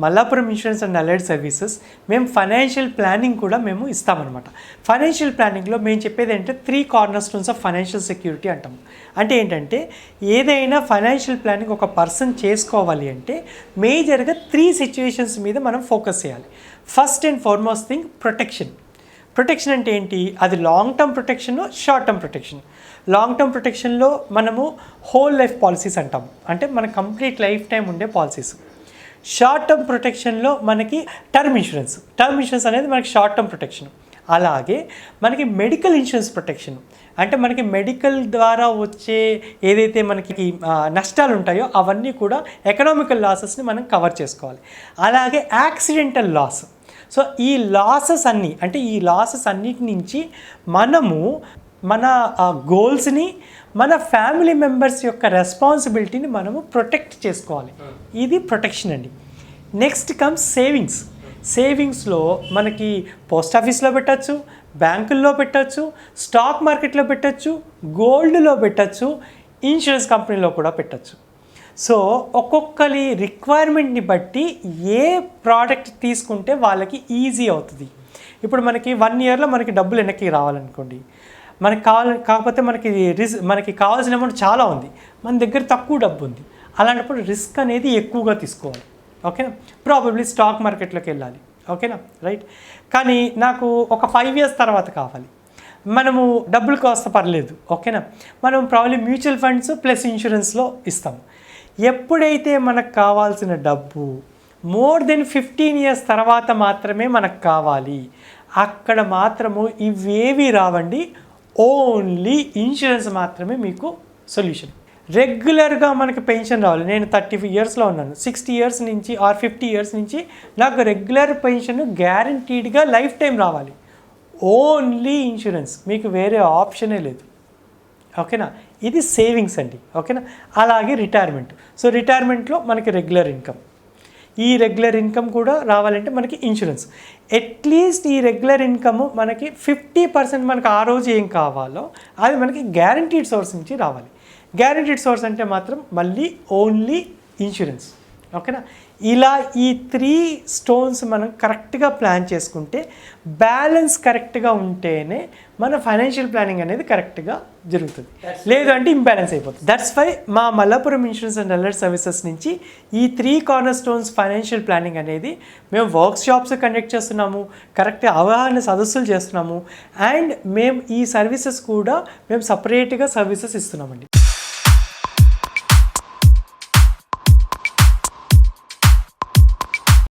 Mallapuram insurance and allied services మేము financial planning కూడా మేము ఇస్తామన్నమాట. ఫైనాన్షియల్ ప్లానింగ్లో మేము చెప్పేది ఏంటంటే 3 corner stones of financial security అంటాము. అంటే ఏంటంటే ఏదైనా ఫైనాన్షియల్ ప్లానింగ్ ఒక పర్సన్ చేసుకోవాలి అంటే మేజర్గా 3 సిచ్యువేషన్స్ మీద మనం ఫోకస్ చేయాలి. First and foremost thing protection. Protection అంటే ఏంటి? అది long term protection, short term protection. Long term ప్రొటెక్షన్లో మనము హోల్ లైఫ్ పాలసీస్ అంటాము, అంటే మన కంప్లీట్ లైఫ్ టైం ఉండే పాలసీస్. షార్ట్ టర్మ్ ప్రొటెక్షన్లో మనకి టర్మ్ ఇన్సూరెన్స్ అనేది మనకి షార్ట్ టర్మ్ ప్రొటెక్షన్. అలాగే మనకి మెడికల్ ఇన్సూరెన్స్ ప్రొటెక్షన్, అంటే మనకి మెడికల్ ద్వారా వచ్చే ఏదైతే మనకి నష్టాలు ఉంటాయో అవన్నీ కూడా ఎకనామికల్ లాసెస్ని మనం కవర్ చేసుకోవాలి. అలాగే యాక్సిడెంటల్ లాస్. సో ఈ లాసెస్ అన్నిటి నుంచి మనము మన గోల్స్ని, మన ఫ్యామిలీ మెంబర్స్ యొక్క రెస్పాన్సిబిలిటీని మనము ప్రొటెక్ట్ చేసుకోవాలి. ఇది ప్రొటెక్షన్ అండి. Next comes savings. సేవింగ్స్లో మనకి పోస్ట్ ఆఫీస్లో పెట్టచ్చు, బ్యాంకుల్లో పెట్టచ్చు, స్టాక్ మార్కెట్లో పెట్టచ్చు, గోల్డ్లో పెట్టచ్చు, ఇన్సూరెన్స్ కంపెనీలో కూడా పెట్టచ్చు. సో ఒక్కొక్కరి రిక్వైర్మెంట్ని బట్టి ఏ ప్రోడక్ట్ తీసుకుంటే వాళ్ళకి ఈజీ అవుతుంది. ఇప్పుడు మనకి 1 ఇయర్లో మనకి డబ్బులు వెనక్కి రావాలనుకోండి, కాకపోతే మనకి కావాల్సిన అమౌంట్ చాలా ఉంది, మన దగ్గర తక్కువ డబ్బు ఉంది, అలాంటప్పుడు రిస్క్ అనేది ఎక్కువగా తీసుకోవాలి. ఓకేనా? ప్రాబబ్లీ స్టాక్ మార్కెట్లోకి వెళ్ళాలి. ఓకేనా? రైట్. కానీ నాకు ఒక 5 ఇయర్స్ తర్వాత కావాలి, మనము డబ్బులు కాస్త పర్లేదు. ఓకేనా? మనం ప్రాబ్లీ మ్యూచువల్ ఫండ్స్ ప్లస్ ఇన్సూరెన్స్లో ఇస్తాము. ఎప్పుడైతే మనకు కావాల్సిన డబ్బు మోర్ దెన్ 15 ఇయర్స్ తర్వాత మాత్రమే మనకు కావాలి, అక్కడ మాత్రము ఇవేవి రావండి. ఓన్లీ ఇన్సూరెన్స్ మాత్రమే మీకు సొల్యూషన్. రెగ్యులర్గా మనకి పెన్షన్ రావాలి. నేను 30 ఇయర్స్లో ఉన్నాను, 60 ఇయర్స్ నుంచి ఆర్ 50 ఇయర్స్ నుంచి నాకు రెగ్యులర్ పెన్షన్ గ్యారంటీడ్గా లైఫ్ టైం రావాలి. ఓన్లీ ఇన్సూరెన్స్, మీకు వేరే ఆప్షనే లేదు. ఓకేనా? ఇది సేవింగ్స్ అండి. ఓకేనా? అలాగే రిటైర్మెంట్. సో రిటైర్మెంట్లో మనకి రెగ్యులర్ ఇన్కమ్, ఈ రెగ్యులర్ ఇన్కమ్ కూడా రావాలంటే మనకి ఇన్సూరెన్స్. అట్లీస్ట్ ఈ రెగ్యులర్ ఇన్కమ్ మనకి 50% మనకు ఆ రోజు ఏం కావాలో అది మనకి గ్యారంటీడ్ సోర్స్ నుంచి రావాలి. గ్యారంటీడ్ సోర్స్ అంటే మాత్రం మళ్ళీ ఓన్లీ ఇన్సూరెన్స్. ఓకేనా? ఇలా ఈ 3 స్టోన్స్ మనం కరెక్ట్గా ప్లాన్ చేసుకుంటే, బ్యాలెన్స్ కరెక్ట్గా ఉంటేనే మన ఫైనాన్షియల్ ప్లానింగ్ అనేది కరెక్ట్గా జరుగుతుంది. లేదు అంటే ఇంబ్యాలెన్స్ అయిపోతుంది. దట్స్ వై మా Mallapuram insurance and alert services నుంచి ఈ 3 కార్నర్ స్టోన్స్ ఫైనాన్షియల్ ప్లానింగ్ అనేది మేము వర్క్ షాప్స్ కండక్ట్ చేస్తున్నాము, కరెక్ట్గా అవగాహన సదస్సులు చేస్తున్నాము, అండ్ మేము ఈ సర్వీసెస్ కూడా మేము సపరేట్గా సర్వీసెస్ ఇస్తున్నామండి.